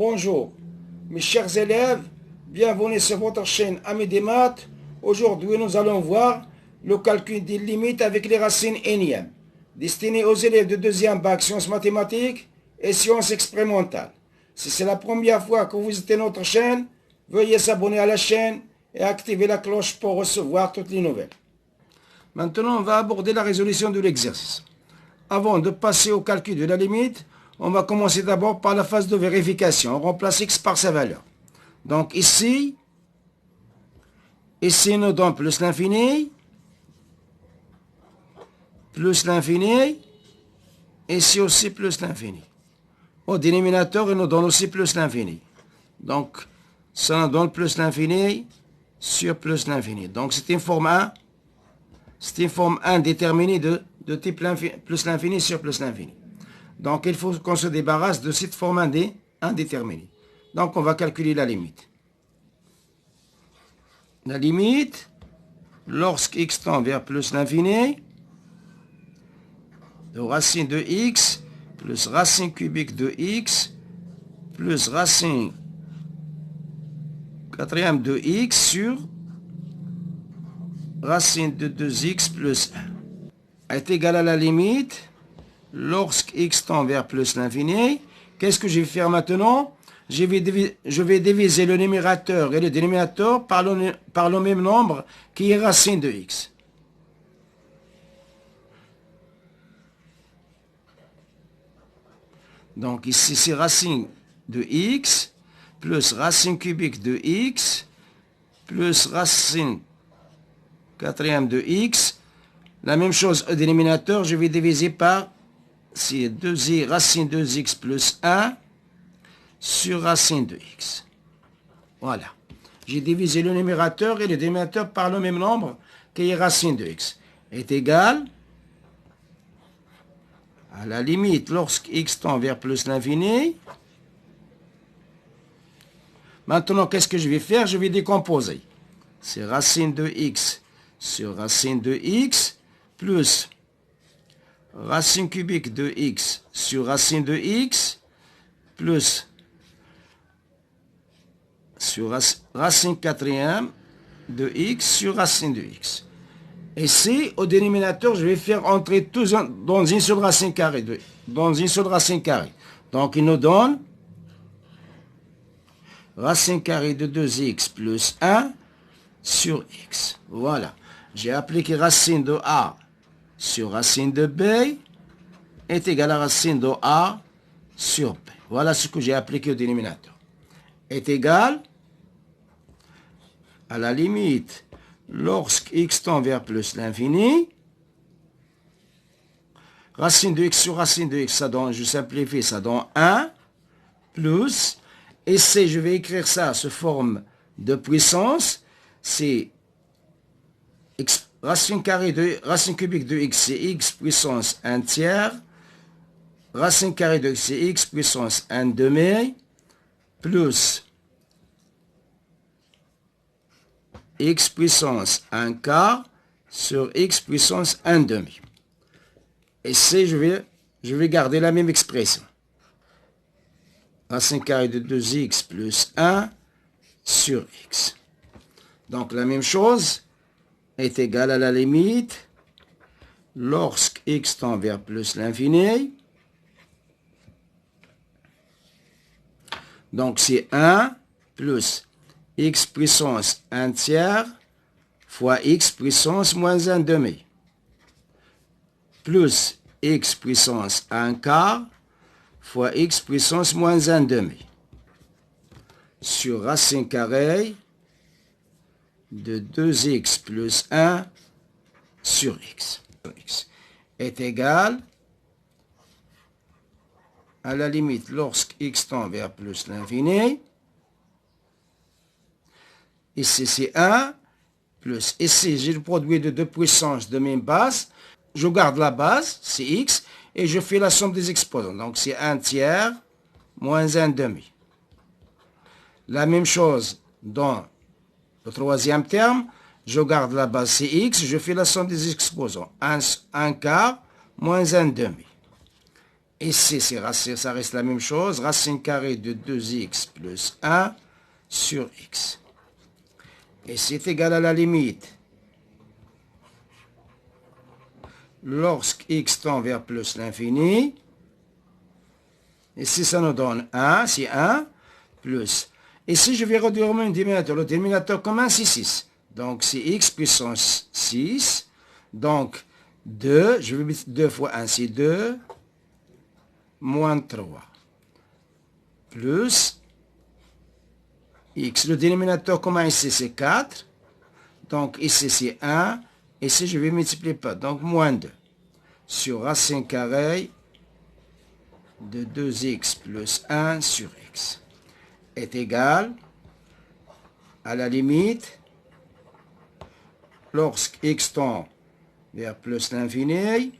Bonjour, mes chers élèves, bienvenue sur votre chaîne Amis des maths. Aujourd'hui, nous allons voir le calcul des limites avec les racines énièmes, destiné aux élèves de deuxième bac sciences mathématiques et sciences expérimentales. Si c'est la première fois que vous visitez notre chaîne, veuillez s'abonner à la chaîne et activer la cloche pour recevoir toutes les nouvelles. Maintenant, on va aborder la résolution de l'exercice. Avant de passer au calcul de la limite, on va commencer d'abord par la phase de vérification. On remplace x par sa valeur. Donc ici nous donne plus l'infini, ici aussi plus l'infini. Au dénominateur, il nous donne aussi plus l'infini. Donc, ça nous donne plus l'infini sur plus l'infini. Donc, c'est une forme 1. C'est une forme 1 déterminée de type plus l'infini sur plus l'infini. Donc, il faut qu'on se débarrasse de cette forme indéterminée. Donc, on va calculer la limite. La limite, lorsque x tend vers plus l'infini, de racine de x plus racine cubique de x plus racine quatrième de x sur racine de 2x plus 1 est égal à la limite lorsque x tend vers plus l'infini. Qu'est-ce que je vais faire maintenant? Je vais diviser le numérateur et le dénominateur par le même nombre qui est racine de x. Donc ici c'est racine de x plus racine cubique de x plus racine quatrième de x. La même chose au dénominateur, je vais diviser par racine 2x plus 1 sur racine de x. Voilà. J'ai divisé le numérateur et le dénominateur par le même nombre qui est racine de x. Est égal à la limite lorsque x tend vers plus l'infini. Maintenant, qu'est-ce que je vais faire? Je vais décomposer. C'est racine de x sur racine de x plus racine cubique de x sur racine de x plus sur racine quatrième de x sur racine de x. Ici, au dénominateur, je vais faire entrer tout dans une seule racine carrée. Donc, il nous donne racine carrée de 2x plus 1 sur x. Voilà. J'ai appliqué racine de a sur racine de b est égal à racine de a sur b. Voilà ce que j'ai appliqué au dénominateur. Est égal à la limite lorsque x tend vers plus l'infini. Racine de x sur racine de x, ça donne, je simplifie, ça donne 1 plus, et c'est, je vais écrire ça sous forme de puissance, c'est racine cubique de x, c'est x puissance 1 tiers, racine carrée de x, c'est x puissance 1 demi, plus x puissance 1 quart sur x puissance 1 demi. Et c'est, je vais garder la même expression. Racine carrée de 2x plus 1 sur x. Donc la même chose est égale à la limite lorsque x tend vers plus l'infini. Donc c'est 1 plus x puissance 1 tiers fois x puissance moins 1 demi plus x puissance 1 quart fois x puissance moins 1 demi sur racine carrée de 2x plus 1 sur x est égal à la limite lorsque x tend vers plus l'infini. Ici, c'est 1, plus, ici, j'ai le produit de deux puissances de même base. Je garde la base, c'est x, et je fais la somme des exposants. Donc, c'est 1 tiers moins 1 demi. La même chose dans le troisième terme. Je garde la base, c'est x, je fais la somme des exposants. 1 quart moins 1 demi. Et C, ça reste la même chose. Racine carrée de 2x plus 1 sur x. Et c'est égal à la limite. Lorsque x tend vers plus l'infini. Et si ça nous donne 1, c'est 1 plus. Et si je vais réduire mon dénominateur, le dénominateur commun c'est 6. Donc c'est x puissance 6. Donc 2, je vais mettre 2 fois 1, c'est 2. Moins 3. Plus x. Le dénominateur commun ici c'est 4. Donc ici c'est 1. Ici je vais multiplier par. Donc moins 2. Sur racine carrée de 2x plus 1 sur x est égal à la limite lorsque x tend vers plus l'infini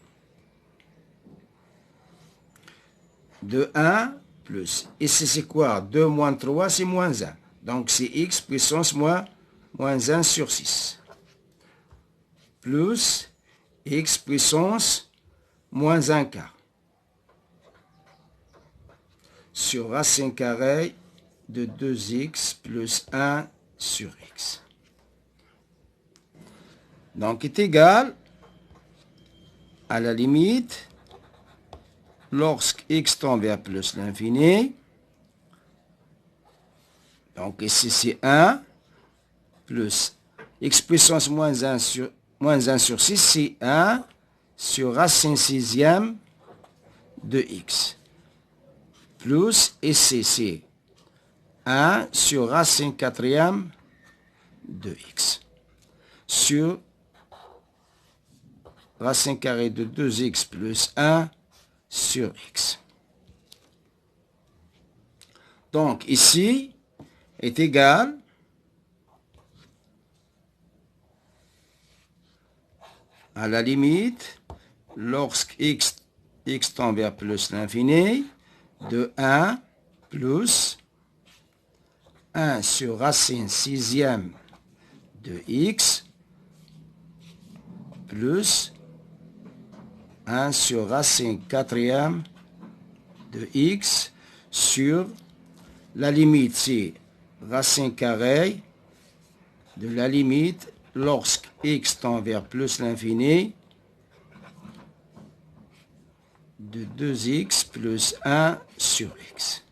de 1 plus. Ici c'est quoi? 2 moins 3 c'est moins 1. Donc c'est x puissance moins 1 sur 6. Plus x puissance moins 1 quart. Sur racine carrée de 2x plus 1 sur x. Donc est égal à la limite lorsque x tend vers plus l'infini. Donc ici c'est 1 plus x puissance moins 1 sur 6, c'est 1 sur racine sixième de x. Plus, ici c'est 1 sur racine quatrième de x. Sur racine carrée de 2x plus 1 sur x. Donc ici est égal à la limite lorsque x tend vers plus l'infini de 1 plus 1 sur racine sixième de x plus 1 sur racine quatrième de x sur la limite, c'est racine carrée de la limite lorsque x tend vers plus l'infini de 2x plus 1 sur x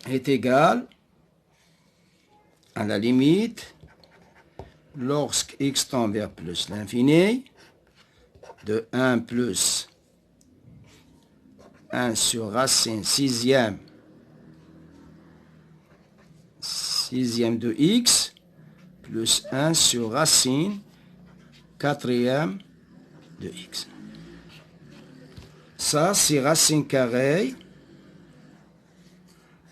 est égal à la limite lorsque x tend vers plus l'infini de 1 plus 1 sur racine sixième de x plus 1 sur racine quatrième de x. Ça, c'est racine carrée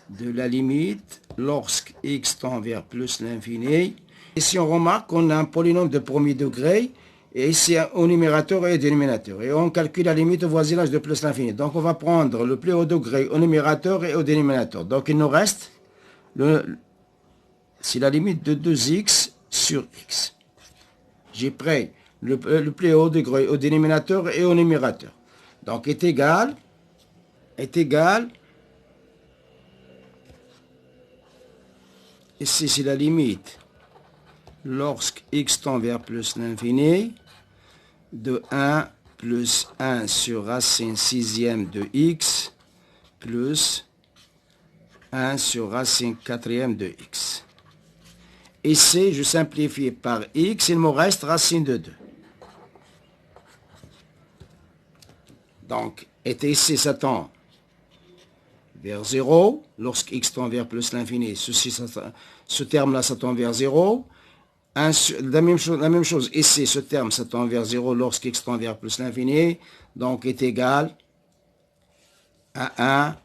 de la limite lorsque x tend vers plus l'infini. Ici, on remarque qu'on a un polynôme de premier degré, et ici, au numérateur et au dénominateur. Et on calcule la limite au voisinage de plus l'infini. Donc, on va prendre le plus haut degré au numérateur et au dénominateur. Donc, il nous reste, c'est la limite de 2x sur x. J'ai pris le plus haut degré au dénominateur et au numérateur. Donc, est égal, ici c'est la limite, lorsque x tend vers plus l'infini, de 1 plus 1 sur racine sixième de x, plus 1 sur racine quatrième de x. Ici, je simplifie par x, il me reste racine de 2. Donc, et ici, ça tend vers 0. Lorsque x tend vers plus l'infini, ce terme-là, ça tend vers 0. La même chose, ici, ce terme, ça tend vers 0 lorsque x tend vers plus l'infini. Donc, est égal à 1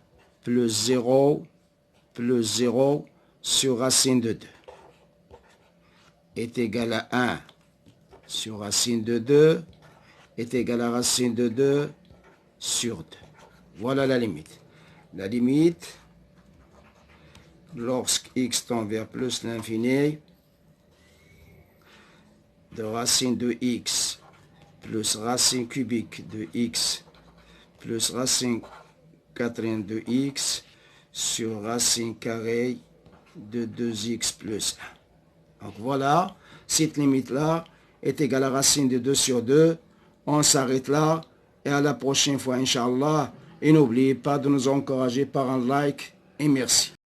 plus 0 sur racine de 2. Est égal à 1 sur racine de 2 est égal à racine de 2 sur 2. Voilà la limite. La limite, lorsque x tend vers plus l'infini, de racine de x plus racine cubique de x plus racine quatrième de x sur racine carrée de 2x plus 1. Donc voilà, cette limite-là est égale à racine de 2 sur 2. On s'arrête là et à la prochaine fois, Inch'Allah. Et n'oubliez pas de nous encourager par un like et merci.